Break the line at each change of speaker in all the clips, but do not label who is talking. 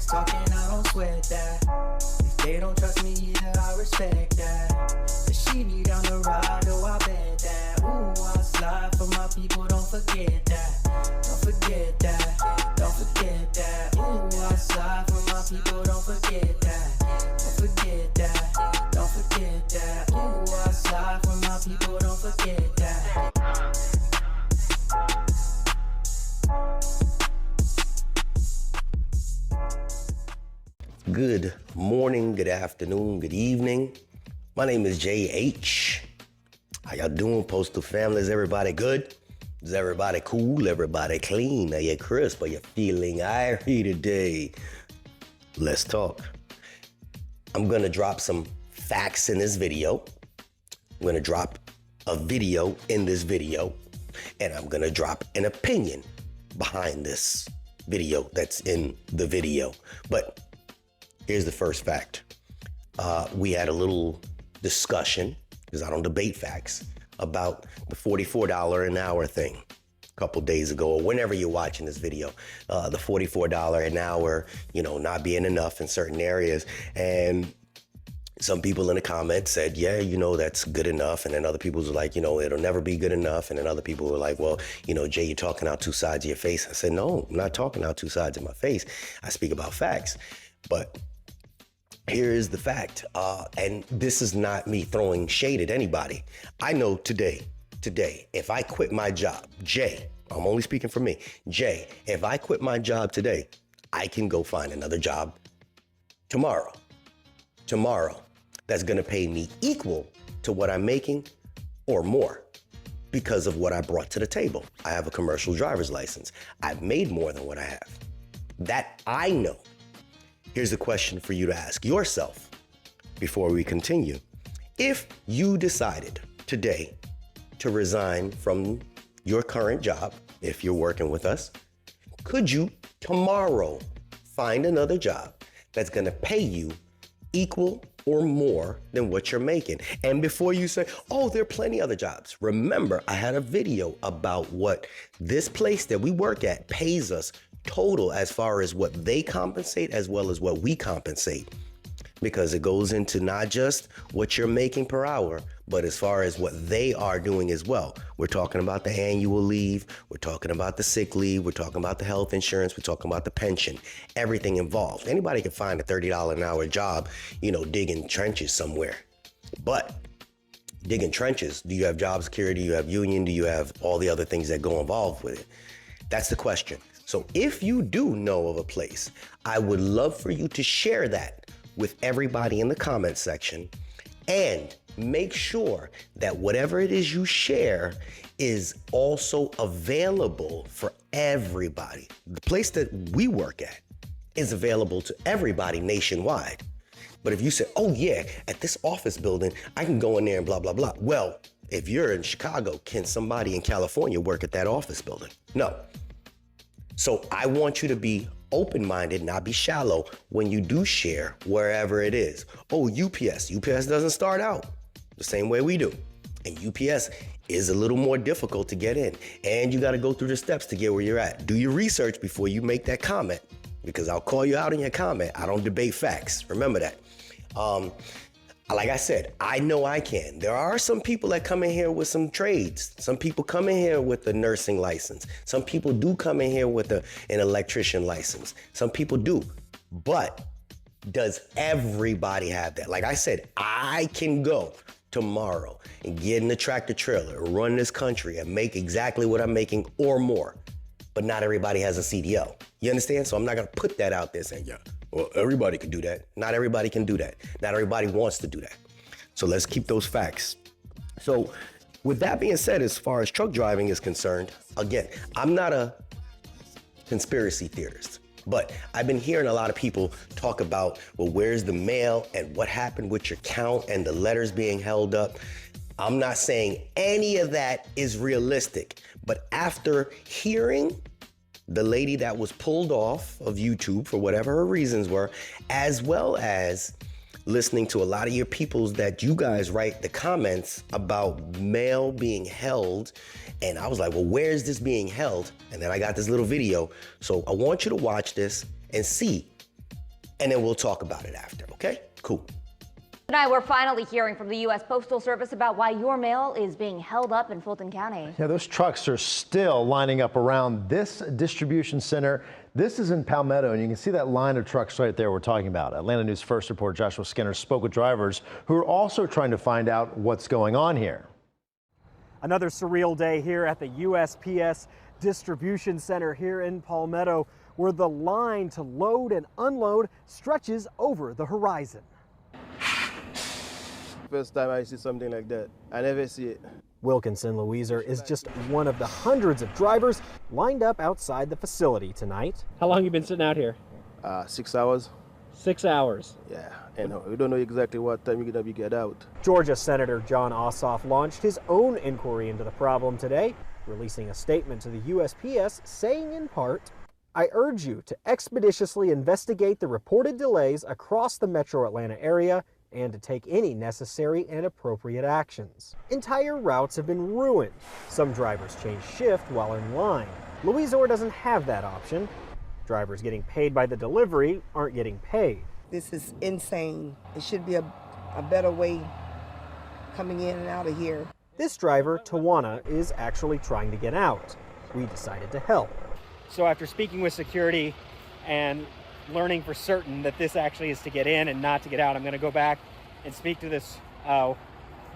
talking, I don't sweat that. If they don't trust me either, I respect that. But she need down the ride, oh I bet that. Ooh, I slide for my people, don't forget that. Don't forget that, don't forget that. Ooh, I slide for my people, don't forget that. Don't forget that, don't forget that. Ooh, I slide for my people, don't forget that.
Good morning, good afternoon, good evening. My name is JH. How y'all doing, Postal family? Is everybody good? Is everybody cool? Everybody clean? Are you crisp? Are you feeling irie today? Let's talk. I'm gonna drop some facts in this video. I'm gonna drop a video in this video, and I'm gonna drop an opinion behind this video that's in the video. But here's the first fact. We had a little discussion, because I don't debate facts, about the $44 an hour thing a couple days ago, or whenever you're watching this video. The $44 an hour, not being enough in certain areas. And some people in the comments said, yeah, that's good enough. And then other people were like, it'll never be good enough. And then other people were like, well, Jay, you're talking out two sides of your face. I said, no, I'm not talking out two sides of my face. I speak about facts. But here is the fact, and this is not me throwing shade at anybody. I know today, if I quit my job, Jay, I'm only speaking for me, Jay, if I quit my job today, I can go find another job tomorrow, that's gonna pay me equal to what I'm making or more because of what I brought to the table. I have a commercial driver's license. I've made more than what I have. That I know. Here's a question for you to ask yourself before we continue. If you decided today to resign from your current job, if you're working with us, could you tomorrow find another job that's gonna pay you equal or more than what you're making? And before you say, oh, there are plenty other jobs, remember, I had a video about what this place that we work at pays us total as far as what they compensate as well as what we compensate, because it goes into not just what you're making per hour, but as far as what they are doing as well. We're talking about the annual leave, we're talking about the sick leave, we're talking about the health insurance, we're talking about the pension, everything involved. Anybody can find a $30 an hour job, digging trenches somewhere. But digging trenches, do you have job security, do you have union, do you have all the other things that go involved with it? That's the question. So if you do know of a place, I would love for you to share that with everybody in the comment section, and make sure that whatever it is you share is also available for everybody. The place that we work at is available to everybody nationwide. But if you say, oh yeah, at this office building, I can go in there and blah, blah, blah. Well, if you're in Chicago, can somebody in California work at that office building? No. So I want you to be open-minded, not be shallow when you do share wherever it is. Oh, UPS doesn't start out the same way we do. And UPS is a little more difficult to get in. And you got to go through the steps to get where you're at. Do your research before you make that comment, because I'll call you out in your comment. I don't debate facts. Remember that. Like I said, I know I can. There are some people that come in here with some trades. Some people come in here with a nursing license. Some people do come in here with an electrician license. Some people do. But does everybody have that? Like I said, I can go tomorrow and get in a tractor trailer, run this country and make exactly what I'm making or more. But not everybody has a CDL. You understand? So I'm not gonna put that out there saying, yeah, well, everybody can do that. Not everybody can do that. Not everybody wants to do that. So let's keep those facts. So with that being said, as far as truck driving is concerned, again, I'm not a conspiracy theorist, but I've been hearing a lot of people talk about, well, where's the mail and what happened with your count and the letters being held up. I'm not saying any of that is realistic, but after hearing the lady that was pulled off of YouTube for whatever her reasons were, as well as listening to a lot of your peoples that you guys write the comments about mail being held. And I was like, well, where is this being held? And then I got this little video. So I want you to watch this and see and then we'll talk about it after, okay? Cool.
Tonight, we're finally hearing from the U.S. Postal Service about why your mail is being held up in Fulton County.
Yeah, those trucks are still lining up around this distribution center. This is in Palmetto, and you can see that line of trucks right there we're talking about. Atlanta News First reporter Joshua Skinner spoke with drivers who are also trying to find out what's going on here.
Another surreal day here at the USPS distribution center here in Palmetto, where the line to load and unload stretches over the horizon.
First time I see something like that. I never see it.
Wilkinson Louiser is just one of the hundreds of drivers lined up outside the facility tonight.
How long you been sitting out here?
6 hours.
6 hours.
Yeah, and we don't know exactly what time you're gonna get out.
Georgia Senator John Ossoff launched his own inquiry into the problem today, releasing a statement to the USPS saying in part, "I urge you to expeditiously investigate the reported delays across the metro Atlanta area and to take any necessary and appropriate actions." Entire routes have been ruined. Some drivers change shift while in line. Louisor doesn't have that option. Drivers getting paid by the delivery aren't getting paid.
This is insane. It should be a better way coming in and out of here.
This driver, Tawana, is actually trying to get out. We decided to help.
So after speaking with security and learning for certain that this actually is to get in and not to get out, I'm going to go back and speak to this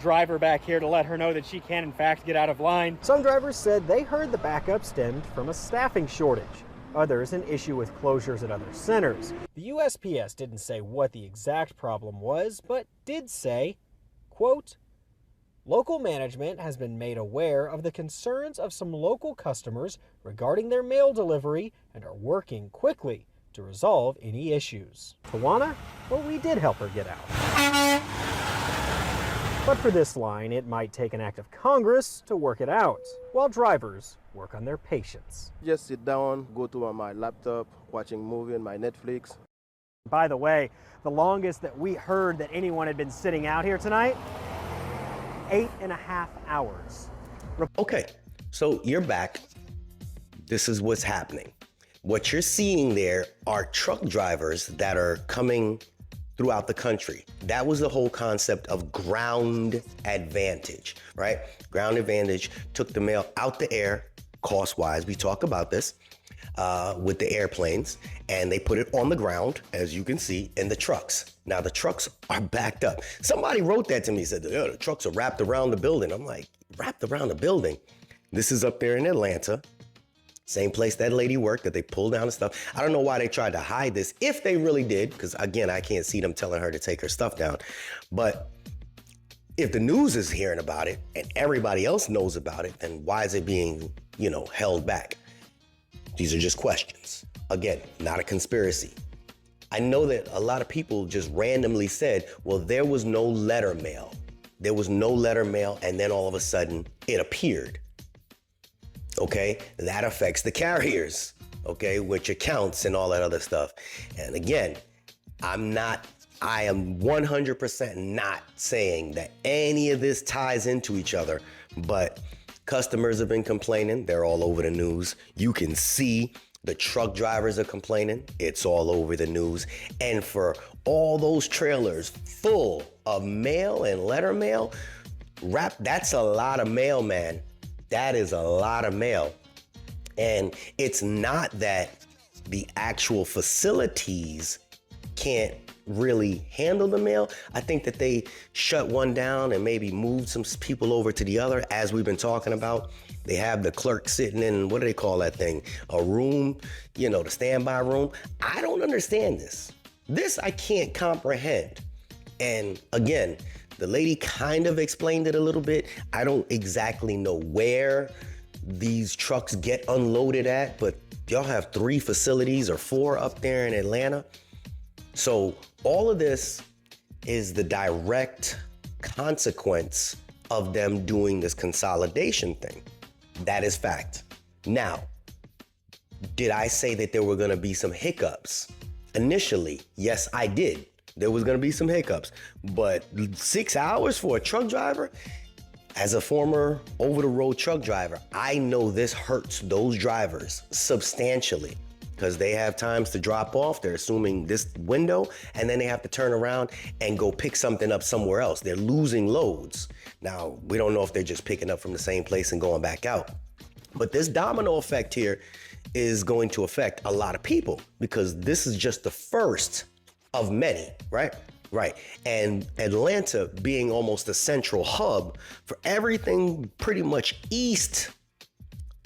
driver back here to let her know that she can in fact get out of line.
Some drivers said they heard the backup stemmed from a staffing shortage. Others an issue with closures at other centers. The USPS didn't say what the exact problem was, but did say, quote, "Local management has been made aware of the concerns of some local customers regarding their mail delivery and are working quickly to resolve any issues." Tawana? Well, we did help her get out. But for this line, it might take an act of Congress to work it out, while drivers work on their patience.
Just sit down, go to my laptop, watching movie and my Netflix.
By the way, the longest that we heard that anyone had been sitting out here tonight, 8.5 hours.
Okay, so you're back. This is what's happening. What you're seeing there are truck drivers that are coming throughout the country. That was the whole concept of ground advantage, right? Ground advantage took the mail out the air, cost-wise, we talk about this, with the airplanes, and they put it on the ground, as you can see, in the trucks. Now the trucks are backed up. Somebody wrote that to me, said, the trucks are wrapped around the building. I'm like, wrapped around the building? This is up there in Atlanta. Same place that lady worked that they pulled down the stuff. I don't know why they tried to hide this, if they really did, because again, I can't see them telling her to take her stuff down. But if the news is hearing about it and everybody else knows about it, then why is it being, held back? These are just questions. Again, not a conspiracy. I know that a lot of people just randomly said, well, there was no letter mail. There was no letter mail, and then all of a sudden it appeared. Okay, that affects the carriers, okay, which accounts and all that other stuff. And again, I am 100% not saying that any of this ties into each other, but customers have been complaining. They're all over the news. You can see the truck drivers are complaining. It's all over the news. And for all those trailers full of mail and letter mail, that's a lot of mail, man. That is a lot of mail. And it's not that the actual facilities can't really handle the mail. I think that they shut one down and maybe moved some people over to the other, as we've been talking about. They have the clerk sitting in, what do they call that thing? A room, the standby room. I don't understand this. This I can't comprehend. And again, the lady kind of explained it a little bit. I don't exactly know where these trucks get unloaded at, but y'all have 3 facilities or 4 up there in Atlanta. So all of this is the direct consequence of them doing this consolidation thing. That is fact. Now, did I say that there were gonna be some hiccups? Initially, yes, I did. There was gonna be some hiccups, but 6 hours for a truck driver? As a former over-the-road truck driver, I know this hurts those drivers substantially. because they have times to drop off. They're assuming this window, and then they have to turn around and go pick something up somewhere else. They're losing loads. Now, we don't know if they're just picking up from the same place and going back out. But this domino effect here is going to affect a lot of people because this is just the first of many, right? Right. And Atlanta being almost a central hub for everything pretty much east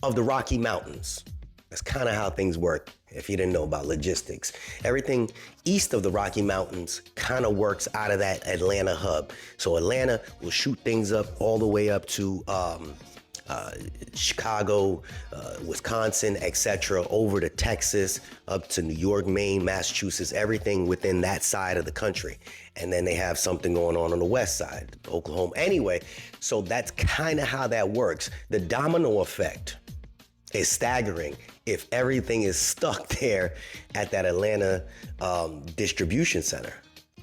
of the Rocky Mountains. That's kind of how things work, if you didn't know about logistics. Everything east of the Rocky Mountains kind of works out of that Atlanta hub. So Atlanta will shoot things up all the way up to Chicago, Wisconsin, etc., over to Texas, up to New York, Maine, Massachusetts, everything within that side of the country. And then they have something going on the west side, Oklahoma. Anyway, so that's kind of how that works. The domino effect is staggering if everything is stuck there at that Atlanta distribution center.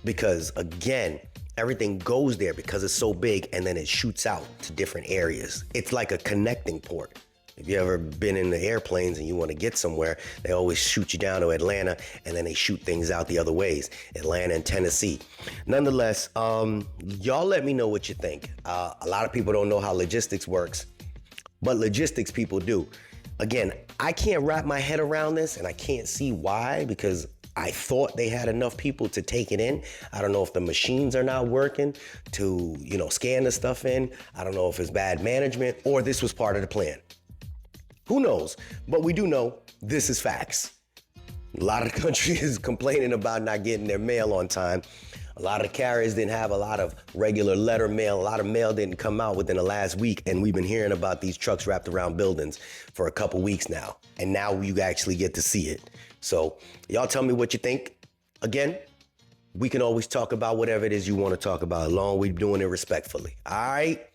Because again, everything goes there because it's so big and then it shoots out to different areas. It's like a connecting port. If you ever been in the airplanes and you want to get somewhere, they always shoot you down to Atlanta and then they shoot things out the other ways, Atlanta and Tennessee. Nonetheless, y'all let me know what you think. A lot of people don't know how logistics works, but logistics people do. Again, I can't wrap my head around this and I can't see why, because I thought they had enough people to take it in. I don't know if the machines are not working to, scan the stuff in. I don't know if it's bad management or this was part of the plan. Who knows? But we do know this is facts. A lot of the country is complaining about not getting their mail on time. A lot of the carriers didn't have a lot of regular letter mail. A lot of mail didn't come out within the last week. And we've been hearing about these trucks wrapped around buildings for a couple weeks now. And now you actually get to see it. So y'all tell me what you think. Again, we can always talk about whatever it is you want to talk about, as long as we're doing it respectfully. All right,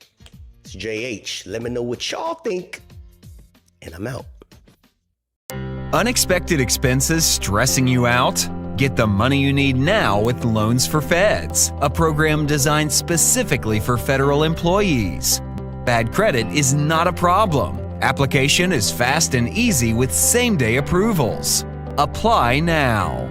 it's JH. Let me know what y'all think, and I'm out.
Unexpected expenses stressing you out? Get the money you need now with Loans for Feds, a program designed specifically for federal employees. Bad credit is not a problem. Application is fast and easy with same-day approvals. Apply now.